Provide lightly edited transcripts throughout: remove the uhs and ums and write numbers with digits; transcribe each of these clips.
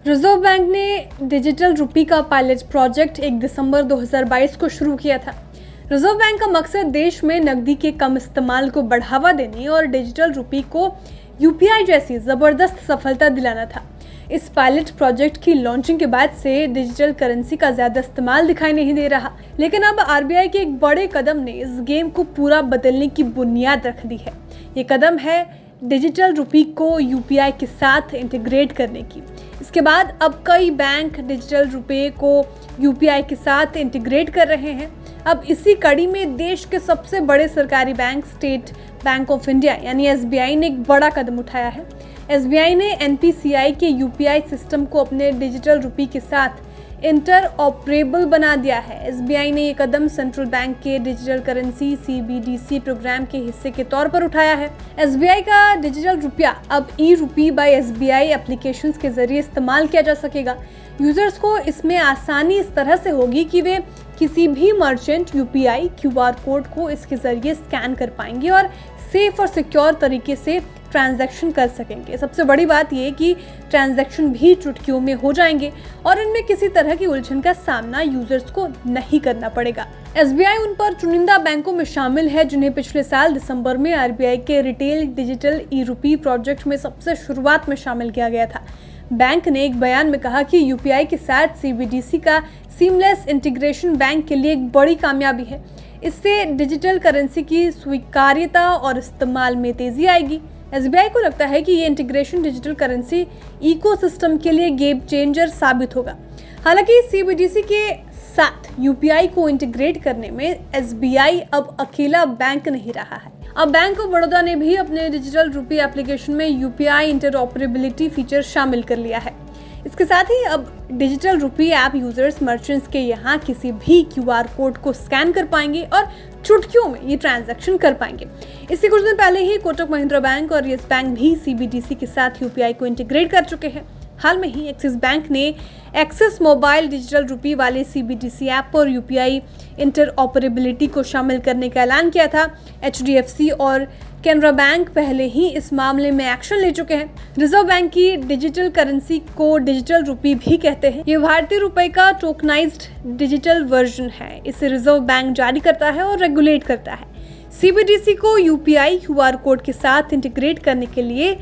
Reserve bank ने digital rupee का pilot project 1 दिसंबर 2022 को शुरू किया था। रिजर्व बैंक का मकसद देश में नकदी के कम इस्तेमाल को बढ़ावा देने और डिजिटल रुपी को यूपीआई जैसी ज़बरदस्त सफलता दिलाना था। इस पायलट प्रोजेक्ट की लॉन्चिंग के बाद से डिजिटल करेंसी का ज़्यादा इस्तेमाल दिखाई नहीं दे रहा, लेकिन अब आरबीआई के एक बड़े कदम ने इस गेम को पूरा बदलने की बुनियाद रख दी है। ये कदम है डिजिटल रुपी को यूपीआई के साथ इंटीग्रेट करने की। इसके बाद अब कई बैंक डिजिटल रुपए को यूपीआई के साथ इंटीग्रेट कर रहे हैं। अब इसी कड़ी में देश के सबसे बड़े सरकारी bank state bank of India यानी एसबीआई ने एक बड़ा कदम उठाया है। एसबीआई ने एनपीसीआई के यूपीआई सिस्टम को अपने डिजिटल रुपी के साथ इंटर ऑपरेबल बना दिया है। एसबीआई ने ये कदम सेंट्रल बैंक के डिजिटल करेंसी सीबीडीसी प्रोग्राम के हिस्से के तौर पर उठाया है। एसबीआई का डिजिटल रुपया अब ई रुपी बाय एसबीआई एप्लीकेशंस के जरिए इस्तेमाल किया जा सकेगा। यूजर्स को इसमें आसानी इस तरह से होगी कि वे किसी भी मर्चेंट यूपीआई क्यूआर कोड को इसके जरिए स्कैन कर पाएंगे और सेफ और सिक्योर तरीके से ट्रांजैक्शन कर सकेंगे। सबसे बड़ी बात यह कि ट्रांजैक्शन भी चुटकियों में हो जाएंगे और इनमें किसी तरह की उलझन का सामना यूजर्स को नहीं करना पड़ेगा। एसबीआई उन पर चुनिंदा बैंकों में शामिल है जिन्हें पिछले साल दिसंबर में आरबीआई के रिटेल डिजिटल ई रुपी प्रोजेक्ट में सबसे शुरुआत में शामिल किया गया था। बैंक ने एक बयान में कहा कि यूपीआई के साथ सीबीडीसी का सीमलेस इंटीग्रेशन बैंक के लिए एक बड़ी कामयाबी है। इससे डिजिटल करेंसी की स्वीकार्यता और इस्तेमाल में तेजी आएगी। एसबीआई को लगता है कि ये इंटीग्रेशन डिजिटल करेंसी इकोसिस्टम के लिए गेम चेंजर साबित होगा। हालांकि सीबीडीसी के साथ यूपीआई को इंटीग्रेट करने में एसबीआई अब अकेला बैंक नहीं रहा है। अब बैंक ऑफ बड़ौदा ने भी अपने डिजिटल रुपी एप्लीकेशन में यूपीआई इंटरऑपरेबिलिटी फीचर शामिल कर लिया है। इसके साथ ही अब digital rupee app users merchants के यहाँ किसी भी क्यूआर कोड को स्कैन कर पाएंगे और चुटकियों में ये ट्रांजैक्शन कर पाएंगे। इससे कुछ दिन पहले ही कोटक महिंद्रा बैंक और येस बैंक भी सीबीडीसी के साथ यूपीआई को इंटीग्रेट कर चुके हैं। हाल में ही एक्सिस बैंक ने एक्सिस मोबाइल डिजिटल रुपी वाले सीबीडीसी ऐप पर यूपीआई इंटरऑपरेबिलिटी को शामिल करने का ऐलान किया था। एचडीएफसी और कैनरा बैंक पहले ही इस मामले में एक्शन ले चुके हैं। रिजर्व बैंक की डिजिटल करेंसी को डिजिटल रुपी भी कहते हैं। ये भारतीय रुपए का टोकनाइज्ड डिजिटल वर्जन है। इसे रिजर्व बैंक जारी करता है और रेगुलेट करता है। सीबीडीसी को यूपीआई क्यूआर कोड के साथ इंटीग्रेट करने के लिए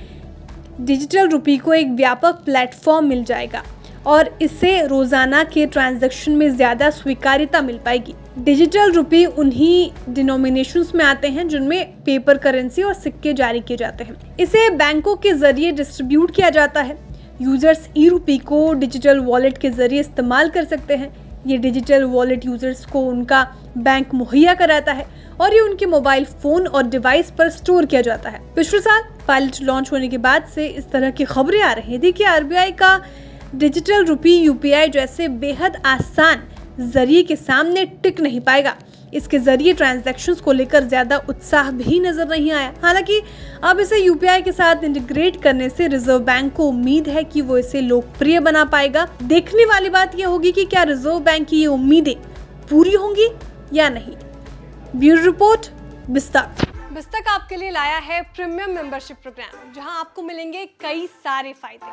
डिजिटल रुपी को एक व्यापक प्लेटफॉर्म मिल जाएगा और इससे रोजाना के ट्रांजैक्शन में ज़्यादा स्वीकार्यता मिल पाएगी। डिजिटल रुपी उन्हीं डिनोमिनेशंस में आते हैं जिनमें पेपर करेंसी और सिक्के जारी किए जाते हैं। इसे बैंकों के जरिए डिस्ट्रीब्यूट किया जाता है। यूजर्स ई रुपी को डिजिटल वॉलेट के जरिए इस्तेमाल कर सकते हैं। ये डिजिटल वॉलेट यूजर्स को उनका बैंक मुहैया कराता है और ये उनके मोबाइल फोन और डिवाइस पर स्टोर किया जाता है। पिछले साल पायलट लॉन्च होने के बाद से इस तरह की खबरें आ रही थी कि आरबीआई का डिजिटल रुपी यूपीआई जैसे बेहद आसान जरिए के सामने टिक नहीं पाएगा। इसके जरिए ट्रांजैक्शंस को लेकर ज्यादा उत्साह भी नजर नहीं आया। हालांकि अब इसे यूपीआई के साथ इंटीग्रेट करने से रिजर्व बैंक को उम्मीद है कि वो इसे लोकप्रिय बना पाएगा। देखने वाली बात यह होगी कि क्या रिजर्व बैंक की ये उम्मीदें पूरी होंगी या नहीं। Bureau report, बिस्तक। बिस्तक आपके लिए लाया है प्रीमियम मेंबरशिप प्रोग्राम, जहां आपको मिलेंगे कई सारे फायदे,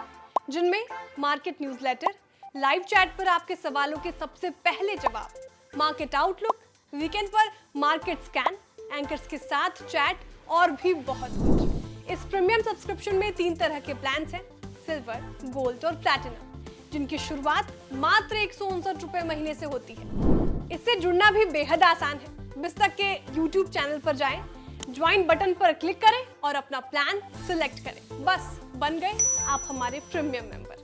जिनमें मार्केट न्यूज़लेटर, लाइव चैट पर आपके सवालों के सबसे पहले जवाब, मार्केट आउटलुक, वीकेंड पर मार्केट स्कैन, एंकर्स के साथ चैट और भी बहुत कुछ। इस प्रीमियम सब्सक्रिप्शन में 3 तरह के प्लान्स हैं, सिल्वर, गोल्ड और प्लैटिनम, जिनकी शुरुआत मात्र 159 रुपए महीने से होती है। इससे जुड़ना भी बेहद आसान है। बिस्तक के YouTube चैनल पर जाएं, ज्वाइन बटन पर क्लिक करें और अपना प्लान सिलेक्ट करें। बस बन गए आप हमारे प्रीमियम मेंबर।